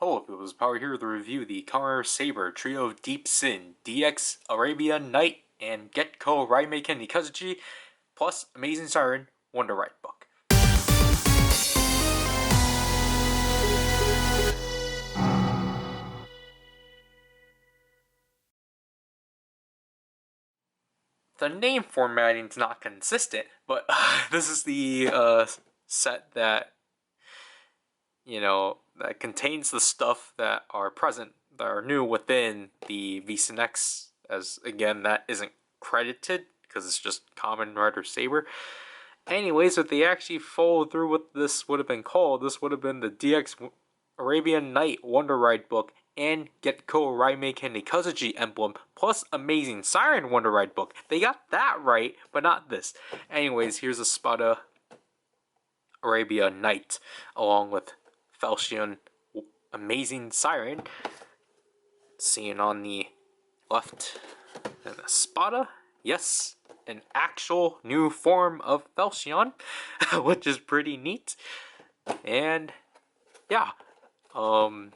Hello people, this is Power here to review the Kamen Saber Trio of Deep Sin, DX, Arabian Knight, and Gekkou Raimeiken Ikazuchi, plus Amazing Siren, Wonder Ride book. The name formatting is not consistent, but this is the set that, that contains the stuff that are present, that are new within the VSNX, as again, that isn't credited, because it's just Kamen Rider Saber. Anyways, if they actually followed through what this would have been called, this would have been the DX Arabian Knight Wonder Ride book and Gekkou Raimeiken Ikazuchi emblem plus Amazing Siren Wonder Ride book. They got that right, but not this. Anyways, here's a spot of Arabian Knight along with Falchion Amazing Siren. Seen on the left, and the Spada, yes, an actual new form of Falchion, which is pretty neat. And yeah, the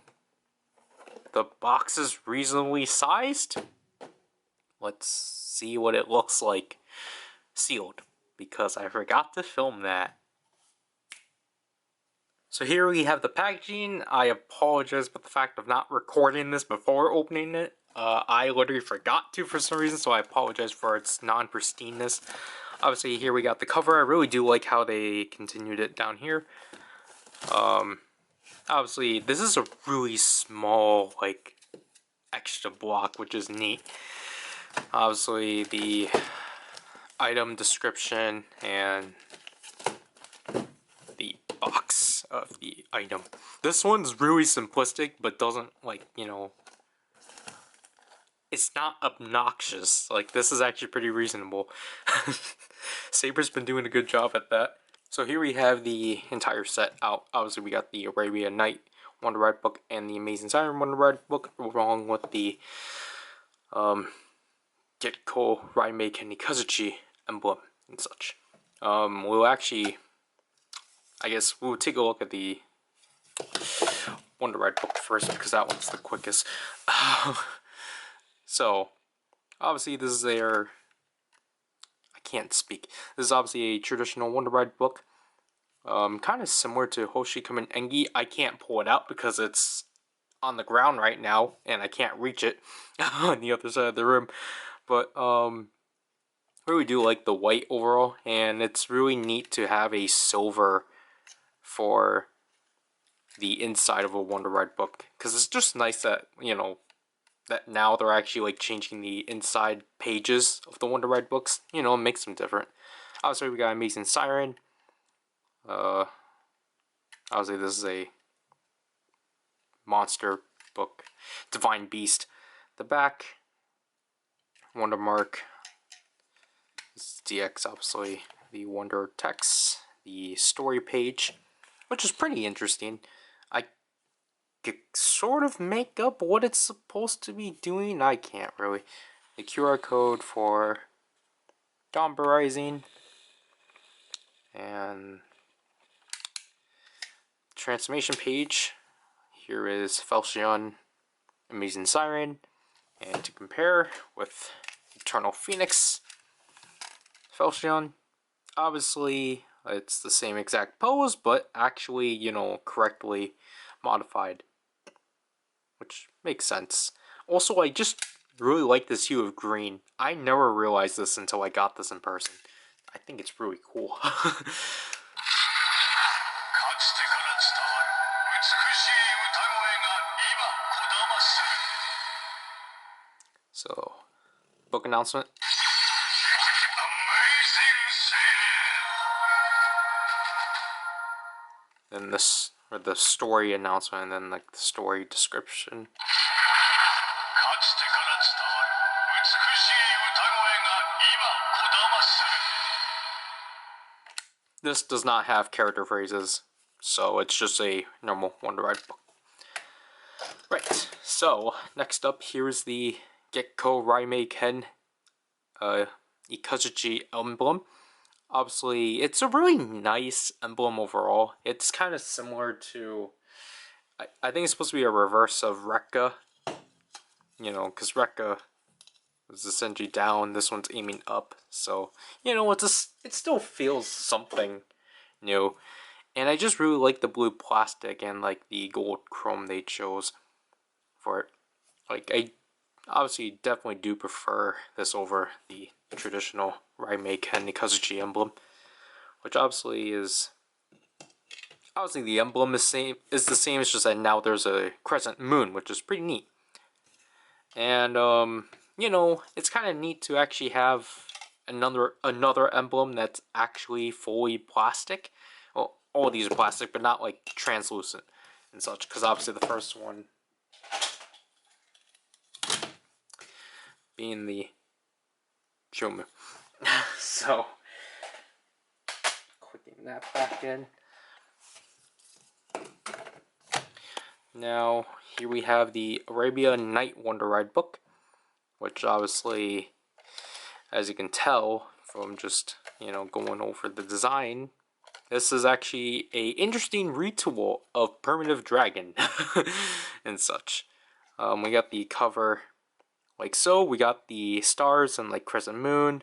box is reasonably sized. Let's see what it looks like sealed, because I forgot to film that. So here we have the packaging. I apologize for the fact of not recording this before opening it. I literally forgot to for some reason, so I apologize for its non-pristineness. Obviously, here we got the cover. I really do like how they continued it down here. Obviously, this is a really small, like, extra block, which is neat. Obviously, the item description and the box of the item. This one's really simplistic, but doesn't, like, it's not obnoxious. Like, this is actually pretty reasonable. Saber's been doing a good job at that. So here we have the entire set out. Obviously, we got the Arabian Knight Wonder Ride book and the Amazing Siren Wonder Ride book, along with the Gekkou Raimeiken Ikazuchi emblem and such. We'll actually, I guess we'll take a look at the Wonder Ride book first, because that one's the quickest. So, obviously this is their, I can't speak. This is obviously a traditional Wonder Ride book. Kind of similar to Hoshi Kamen Engi. I can't pull it out because it's on the ground right now, and I can't reach it on the other side of the room. But, I really do like the white overall, and it's really neat to have a silver for the inside of a Wonder Ride book, because it's just nice that, that now they're actually like changing the inside pages of the Wonder Ride books. It makes them different. Obviously, we got Amazing Siren. Obviously, this is a monster book. Divine Beast. The back. Wonder Mark. This is DX, obviously. The Wonder text. The story page, which is pretty interesting. I could sort of make up what it's supposed to be doing. I can't really. The QR code for Dawn Rising. And transformation page. Here is Falchion Amazing Siren. And to compare with Eternal Phoenix Falchion, obviously it's the same exact pose, but actually, correctly modified, which makes sense. Also, I just really like this hue of green. I never realized this until I got this in person. I think it's really cool. So, book announcement. Then this, or the story announcement, and then like the story description. This does not have character phrases, so it's just a normal Wonder Ride book. Right, so next up, here is the Gekkou Raimeiken Ikazuchi emblem. Obviously, it's a really nice emblem overall. It's kind of similar to, I think it's supposed to be a reverse of Rekka. You know, because Rekka is essentially down. This one's aiming up. So, you know, it still feels something new. And I just really like the blue plastic and like the gold chrome they chose for it. Like, I obviously definitely do prefer this over the traditional Raimeiken Ikazuchi emblem, which obviously the emblem is the same. It's just that now there's a crescent moon, which is pretty neat. And you know, it's kind of neat to actually have another emblem that's actually fully plastic. Well, all of these are plastic, but not like translucent and such. Because obviously the first one being the Shumu. So, clicking that back in. Now, here we have the Arabian Knight Wonder Ride book, which obviously, as you can tell from just, you know, going over the design, this is actually a interesting retool of Primitive Dragon and such. We got the cover like so. We got the stars and like crescent moon.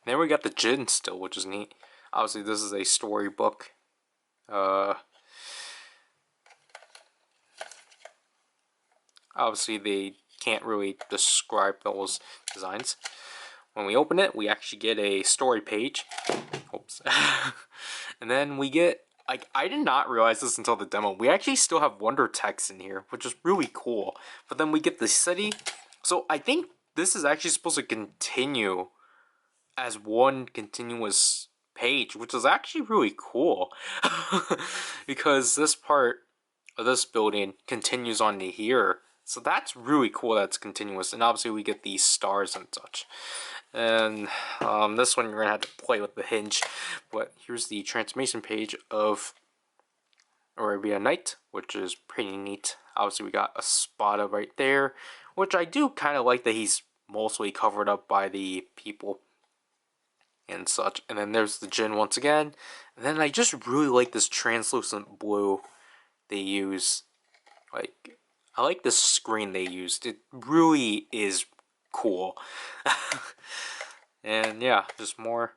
Then we got the Jin still, which is neat. Obviously, this is a storybook. Obviously, they can't really describe those designs. When we open it, we actually get a story page. Oops. And then we get, like, I did not realize this until the demo. We actually still have wonder text in here, which is really cool. But then we get the city. So I think this is actually supposed to continue as one continuous page, which is actually really cool. Because this part of this building continues on to here. So that's really cool that's continuous. And obviously we get these stars and such. And this one you're going to have to play with the hinge. But here's the transformation page of Arabian Knight, which is pretty neat. Obviously we got a Spada right there, which I do kind of like that he's mostly covered up by the people and such. And then there's the Jin once again. And then I just really like this translucent blue they use. Like, I like the screen they used. It really is cool. And yeah, just more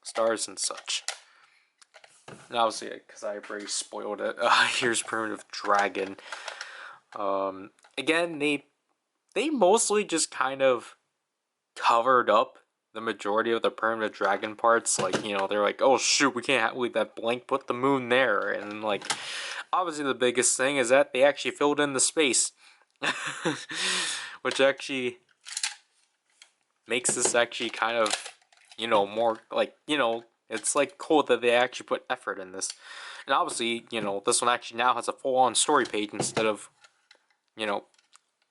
stars and such. And obviously, because I already spoiled it, here's Primitive Dragon. Again, they mostly just kind of covered up the majority of the Primitive Dragon parts. Like, you know, they're like, oh shoot, we can't leave that blank, put the moon there. And like, obviously the biggest thing is that they actually filled in the space. Which actually makes this actually kind of, you know, more like, you know, it's like cool that they actually put effort in this. And obviously, you know, this one actually now has a full-on story page instead of, you know,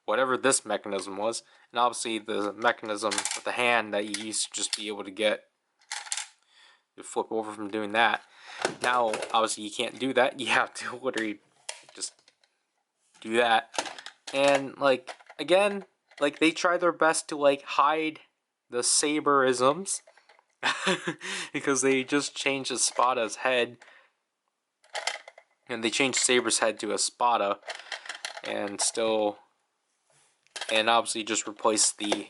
whatever this mechanism was. And obviously the mechanism with the hand that you used to just be able to get, you flip over from doing that. Now, obviously you can't do that. You have to literally just do that. And like, again, like they try their best to like hide the Saber-isms. Because they just changed the Spada's head. And they changed Saber's head to a Spada. And still, and obviously just replaced the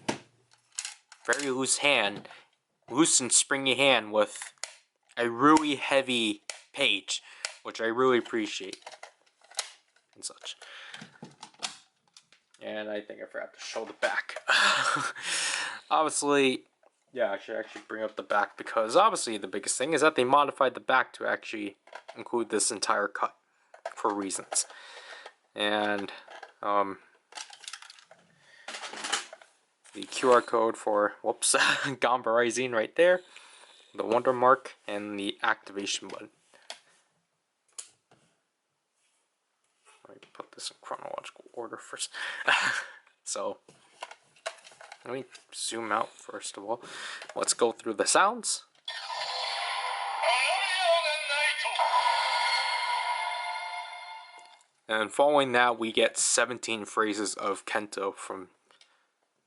very loose and springy hand with a really heavy page, which I really appreciate and such. And I think I forgot to show the back. Obviously, yeah, I should actually bring up the back because obviously the biggest thing is that they modified the back to actually include this entire cut for reasons. And the QR code for, whoops, Gamba Rising right there, the Wonder Mark, and the activation button. Let me put this in chronological order first. So, let me zoom out first of all. Let's go through the sounds. And following that, we get 17 phrases of Kento from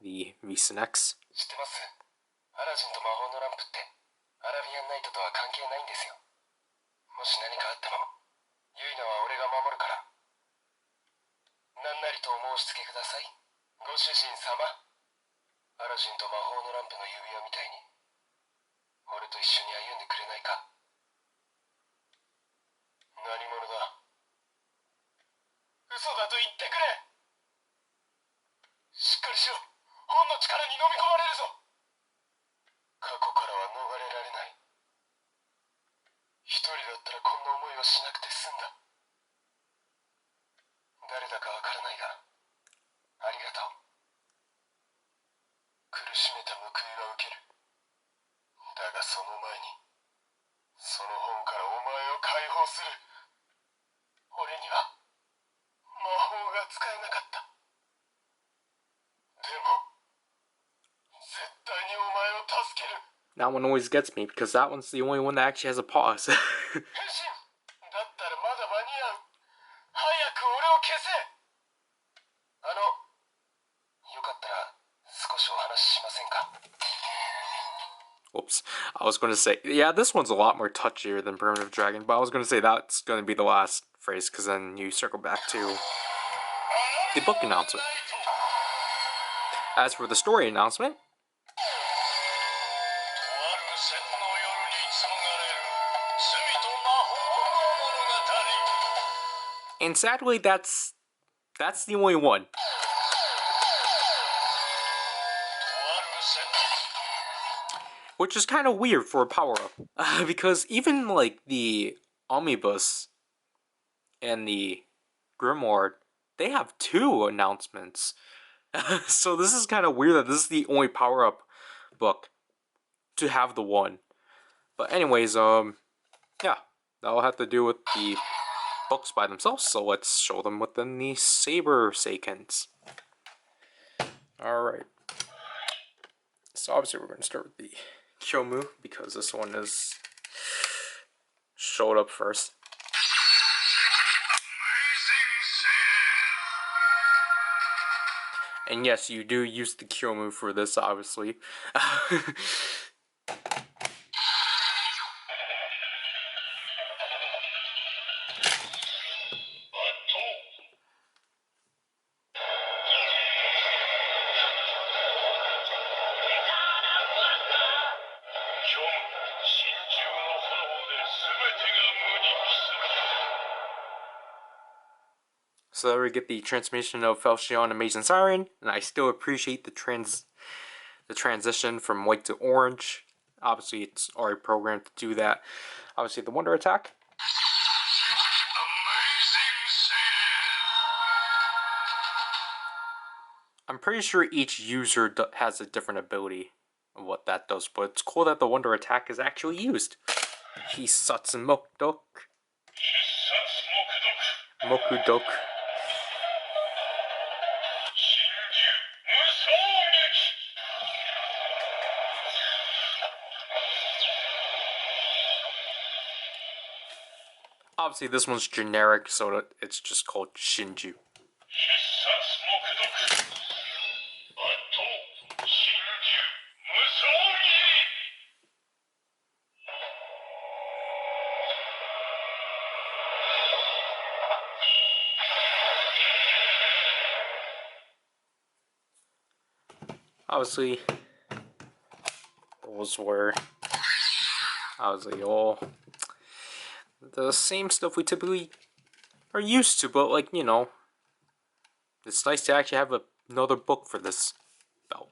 the VSNX. アラジンと魔法のランプの指輪みたいに俺と一緒に歩んでくれないか。何者だ。嘘だと言ってくれ。しっかりしろ。本の力に飲み込まれるぞ。過去からは逃れられない。一人だったらこんな思いをしなくて済んだ。誰だかわからないがありがとう。苦しめた報いは受ける。だがその前にその本からお前を解放する。俺には魔法が使えなかった。でも絶対にお前を助ける。 That one always gets me because that one's the only one that actually has a pause. 変身だったらまだ間に合う。早く俺を消せ。よかったら少しお話ししませんか。 Whoops. I was going to say, yeah, this one's a lot more touchier than Primitive Dragon, but I was going to say that's going to be the last phrase because then you circle back to the book announcement. As for the story announcement, and sadly, that's the only one. Which is kind of weird for a power-up. Because even, like, the Omnibus and the Grimoire, they have 2 announcements. So this is kind of weird that this is the only power-up book to have the one. But anyways, yeah, that'll have to do with the books by themselves, so let's show them within the Saber Seikens. Alright. So obviously we're going to start with the Kyomu, because this one is showed up first. And yes, you do use the Kyomu for this, obviously. So there we get the transmission of Falchion and Amazing Siren, and I still appreciate the transition from white to orange. Obviously, it's already programmed to do that. Obviously, the Wonder Attack. I'm pretty sure each user has a different ability of what that does, but it's cool that the Wonder Attack is actually used. Hisatsu Mokudok. Obviously, this one's generic, so it's just called Shinju. Obviously, those were obviously all the same stuff we typically are used to, but like, you know, it's nice to actually have another book for this belt.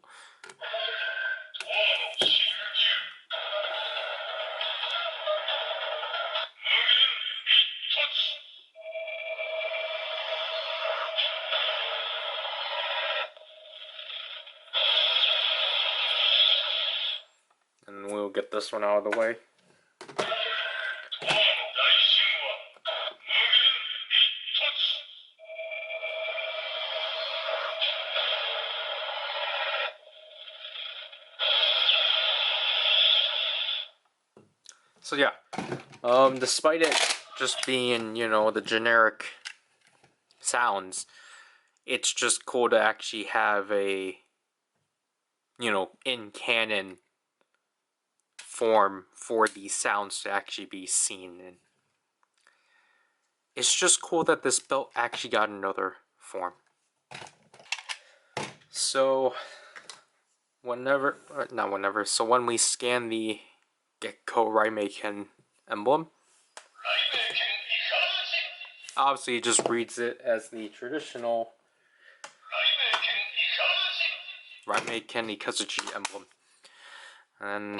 And we'll get this one out of the way. So yeah, despite it just being, you know, the generic sounds, it's just cool to actually have a, you know, in canon form for these sounds to actually be seen in. It's just cool that this belt actually got another form. So so when we scan the Gekkou Raimeiken emblem, obviously it just reads it as the traditional Raimeiken Ikazuchi emblem. And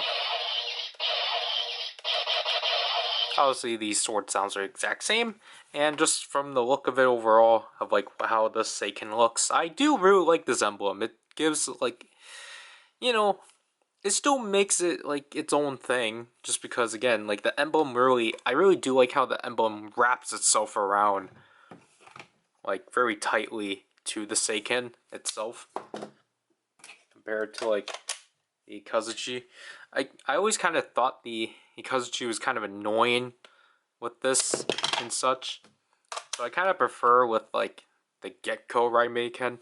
obviously these sword sounds are exact same, and just from the look of it overall, of like how the Seiken looks, I do really like this emblem. It gives like, it still makes it like its own thing, just because again, like the emblem I really do like how the emblem wraps itself around like very tightly to the Seiken itself, compared to like the Ikazuchi. I always kind of thought the Ikazuchi was kind of annoying with this and such. So I kind of prefer with like the Gekkou Raimeiken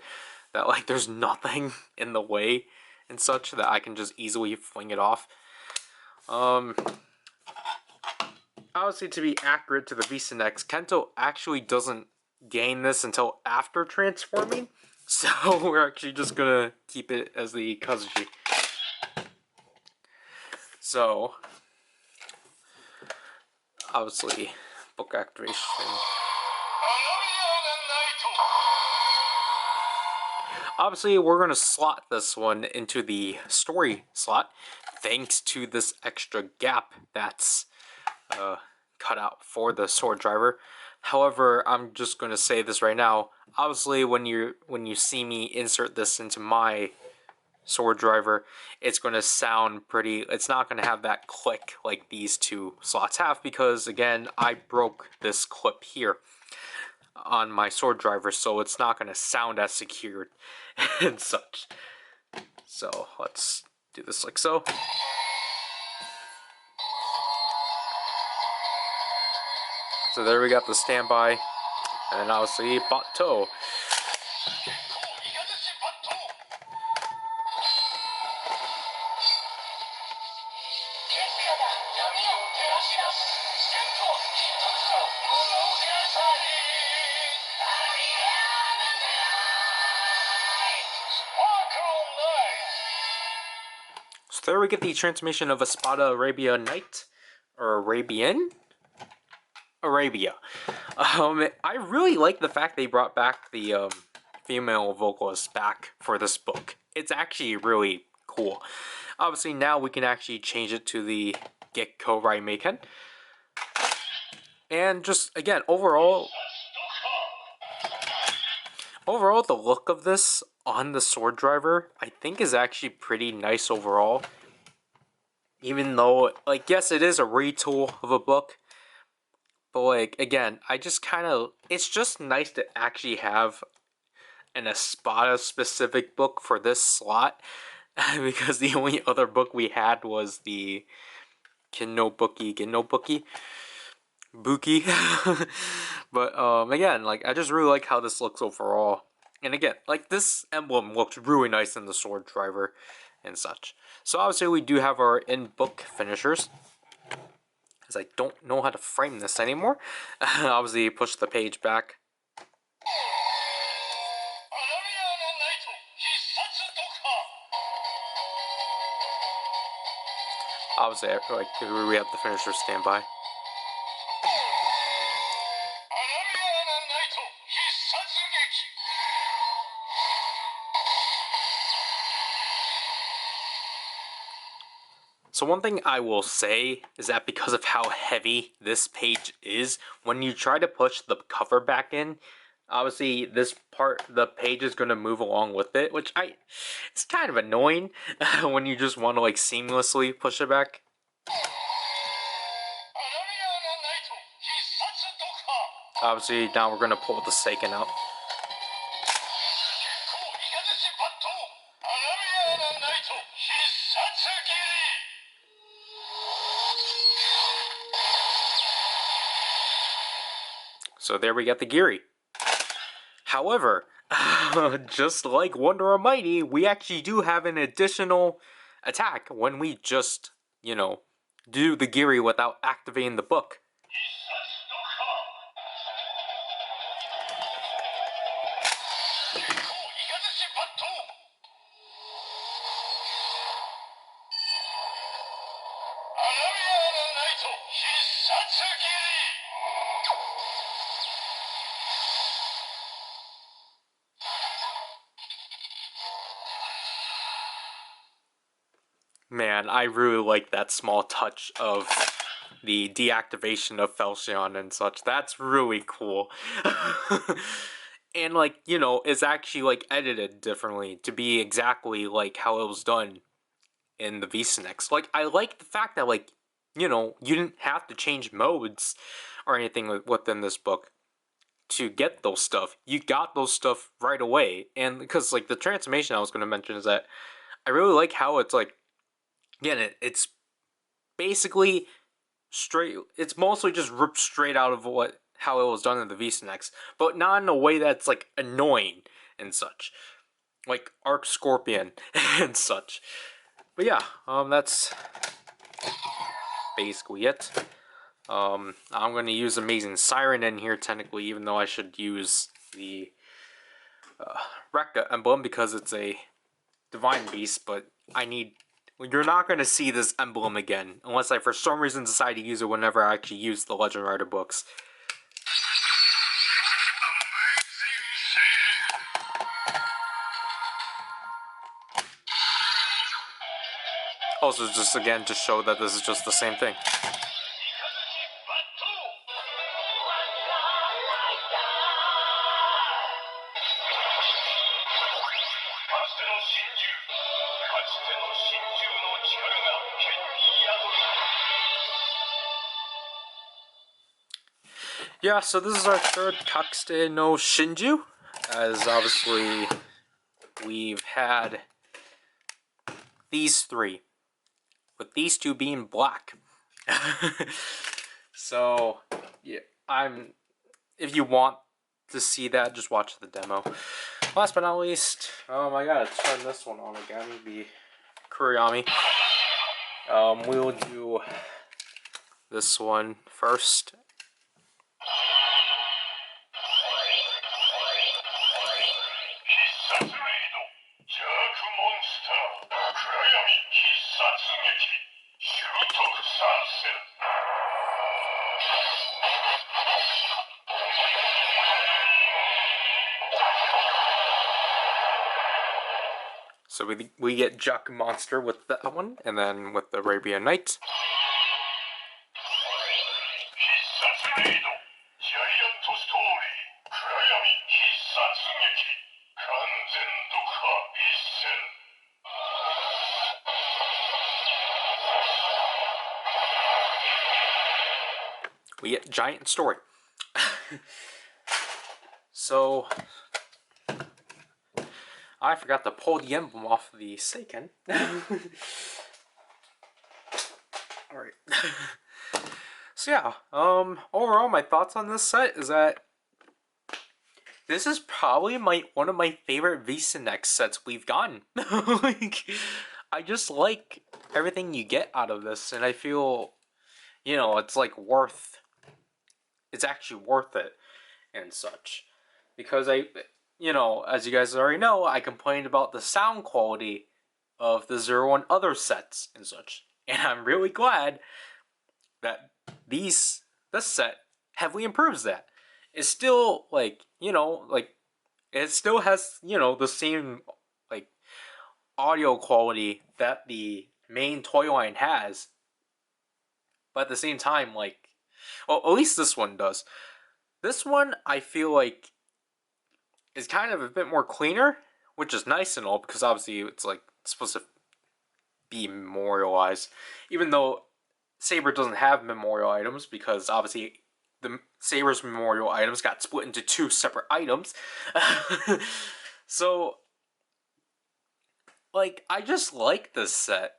that like there's nothing in the way and such that I can just easily fling it off. Obviously, to be accurate to the VSNX, Kento actually doesn't gain this until after transforming. So we're actually just gonna keep it as the Kazuchi. So obviously, book activation. Obviously, we're gonna slot this one into the story slot, thanks to this extra gap that's cut out for the sword driver. However, I'm just gonna say this right now. Obviously, when you see me insert this into my sword driver, it's gonna sound pretty. It's not gonna have that click like these two slots have, because again, I broke this clip here on my sword driver, so it's not gonna sound as secured and such. So let's do this like so. So there we got the standby, and then obviously Bato. So there we get the transmission of Espada Arabian Knight, or Arabian? Arabia. I really like the fact they brought back the female vocalist back for this book. It's actually really cool. Obviously now we can actually change it to the Gekkou Raimeiken. And just, again, overall, the look of this on the sword driver, I think, is actually pretty nice overall. Even though, like, yes, it is a retool of a book, but, like, again, I just kind of, it's just nice to actually have an Espada specific book for this slot, because the only other book we had was the Buki. But again, like, I just really like how this looks overall. And again, like, this emblem looks really nice in the sword driver and such. So obviously we do have our in-book finishers, as I don't know how to frame this anymore. Obviously push the page back. Obviously, like, we have the finisher standby. So one thing I will say is that because of how heavy this page is, when you try to push the cover back in, obviously this part, the page is going to move along with it, which it's kind of annoying when you just want to like seamlessly push it back. Obviously now we're going to pull the Seiken out. So there we got the Giri. However, just like Wonder Almighty, we actually do have an additional attack when we just, do the Giri without activating the book. Man, I really like that small touch of the deactivation of Felsion and such. That's really cool. And like, it's actually like edited differently to be exactly like how it was done in the VSNX. Like, I like the fact that like, you didn't have to change modes or anything within this book to get those stuff. You got those stuff right away. And because like the transformation I was going to mention is that I really like how it's like, again, it's basically straight. It's mostly just ripped straight out of how it was done in the VSNX, but not in a way that's like annoying and such, like Arc Scorpion and such. But yeah, that's basically it. I'm gonna use Amazing Siren in here technically, even though I should use the Rekka emblem because it's a Divine Beast, but you're not going to see this emblem again unless I for some reason decide to use it whenever I actually use the Legend Rider books. Also, just again to show that this is just the same thing. Yeah, so this is our third Kakste no Shinju, as obviously we've had these three, with these two being black. So, yeah, if you want to see that, just watch the demo. Last but not least, I gotta turn this one on again, the Kuriyami. We will do this one first. So we get Jakku Monster with that one, and then with the Arabian Knight. We get Giant Story. So, I forgot to pull the emblem off of the Seiken. Alright. So yeah, overall my thoughts on this set is that this is probably one of my favorite VSNX sets we've gotten. Like, I just like everything you get out of this, and I feel, it's like it's actually worth it and such. Because as you guys already know, I complained about the sound quality of the Zero and other sets and such. And I'm really glad that this set heavily improves that. It's still it still has, the same like audio quality that the main toy line has. But at the same time, well, at least this one does. This one I feel like is kind of a bit more cleaner, which is nice and all because obviously it's supposed to be memorialized, even though Saber doesn't have memorial items because obviously the Saber's memorial items got split into two separate items. So, I just like this set.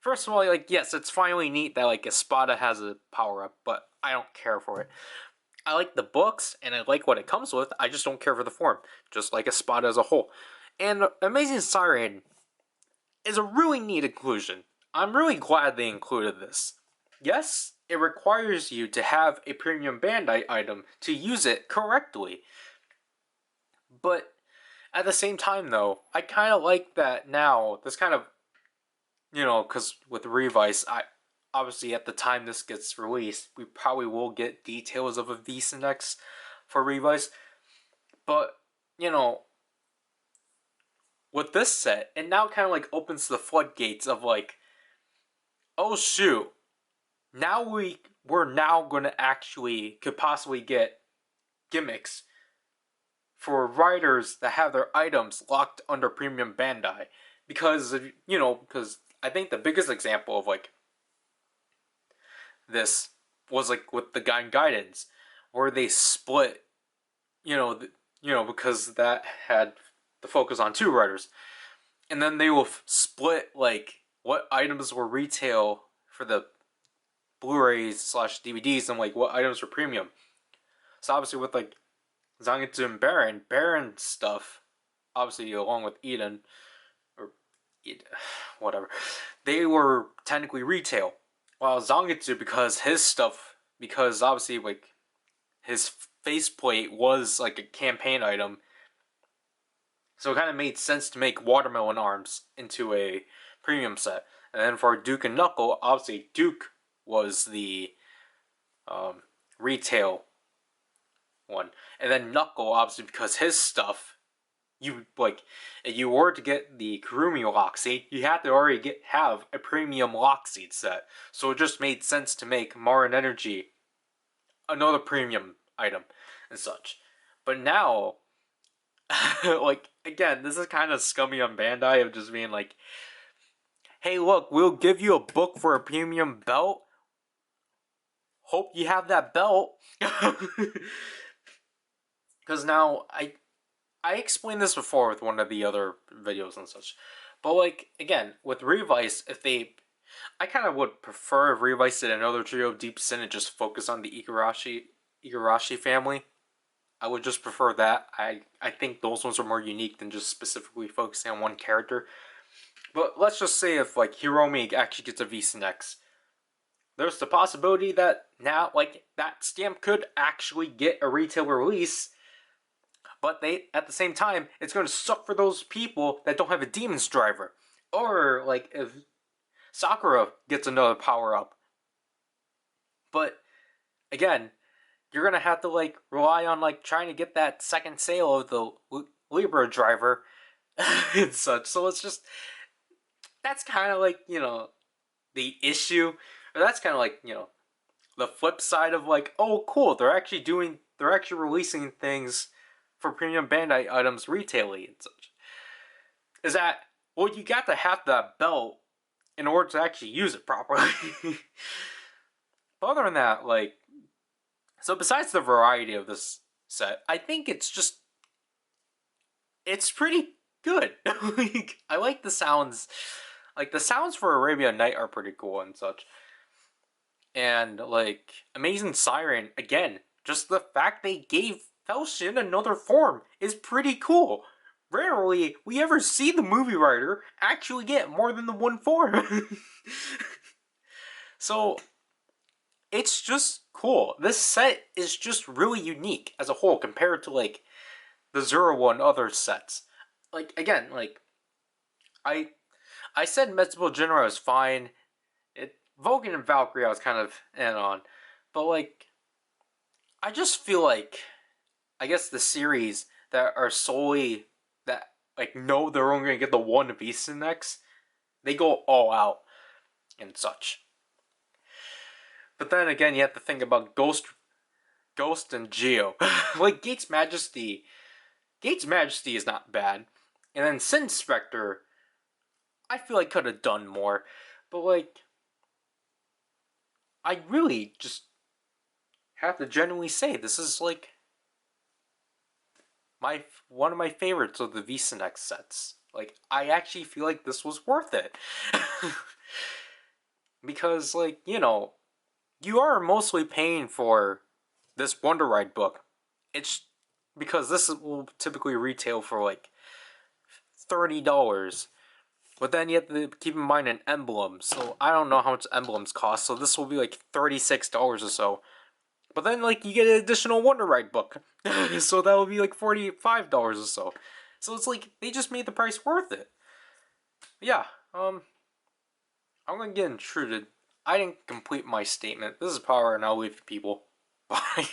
First of all, yes, it's finally neat that Espada has a power up, but I don't care for it. I like the books and I like what it comes with. I just don't care for the form, just like Espada as a whole. And Amazing Siren is a really neat inclusion. I'm really glad they included this. Yes, it requires you to have a premium Bandai item to use it correctly. But at the same time, though, I kind of like that now. This kind of, because with Revice, obviously at the time this gets released, we probably will get details of a VSNX for Revice. But, with this set, it now kind of like opens the floodgates of like, oh shoot, now we're now gonna actually could possibly get gimmicks for riders that have their items locked under premium Bandai, because because I think the biggest example of like this was like with the Guidance, where they split, because that had the focus on two riders, and then they will split like what items were retail for the Blu-rays slash DVDs and like what items were premium. So obviously with like Zangetsu and Baron stuff, obviously along with Eden or whatever, they were technically retail. While Zangetsu, because obviously like his faceplate was like a campaign item, so it kind of made sense to make Watermelon Arms into a premium set. And then for Duke and Knuckle, obviously Duke was the retail one, and then Knuckle obviously because his stuff, if you were to get the Kurumi lock seat, you had to already have a premium lock seat set. So it just made sense to make Marin Energy another premium item and such. But now, like again, this is kind of scummy on Bandai of just being like, hey, look, we'll give you a book for a premium belt. Hope you have that belt. Because now I explained this before with one of the other videos and such, but like again with Revice, I kind of would prefer if Revice did another trio of Deep Sin and just focus on the Igarashi family. I would just prefer that. I think those ones are more unique than just specifically focusing on one character. But let's just say if like Hiromi actually gets a V-Sin X, there's the possibility that now like that stamp could actually get a retail release. But at the same time, it's going to suck for those people that don't have a Demon's Driver. Or, like, if Sakura gets another power-up. But, again, you're going to have to, like, rely on, like, trying to get that second sale of the Libra Driver and such. So it's just, that's kind of like, the issue. Or that's kind of like, the flip side of, like, oh, cool, they're actually releasing things for premium Bandai items retaily and such, is that, well, you got to have that belt in order to actually use it properly. But other than that, like, so besides the variety of this set, I think it's pretty good. Like, I like the sounds. Like, the sounds for Arabian Knight are pretty cool and such. And, like, Amazing Siren, again, just the fact they gave Felshin another form is pretty cool. Rarely we ever see the movie writer actually get more than the one form. So, it's just cool. This set is just really unique as a whole compared to, like, the Zero One other sets. Like, again, like, I said Metsubo Jinra is fine. Vulcan and Valkyrie I was kind of in on. But, like, I just feel like, I guess the series that are solely, that, like, know they're only going to get the one V-Sin X, they go all out and such. But then again, you have to think about Ghost and Geo. Like, Gates Majesty is not bad. And then Sin Spectre, I feel like could have done more. But, like, I really just have to genuinely say this is, like, one of my favorites of the V-Sin X sets. Like, I actually feel like this was worth it. Because, like, you are mostly paying for this Wonder Ride book. It's because this will typically retail for, like, $30. But then you have to keep in mind an emblem. So I don't know how much emblems cost. So this will be like $36 or so. But then, like, you get an additional Wonder Ride book. So that will be like $45 or so. So it's like, they just made the price worth it. Yeah, I'm gonna get intruded. I didn't complete my statement. This is Power, and I'll leave people. Bye.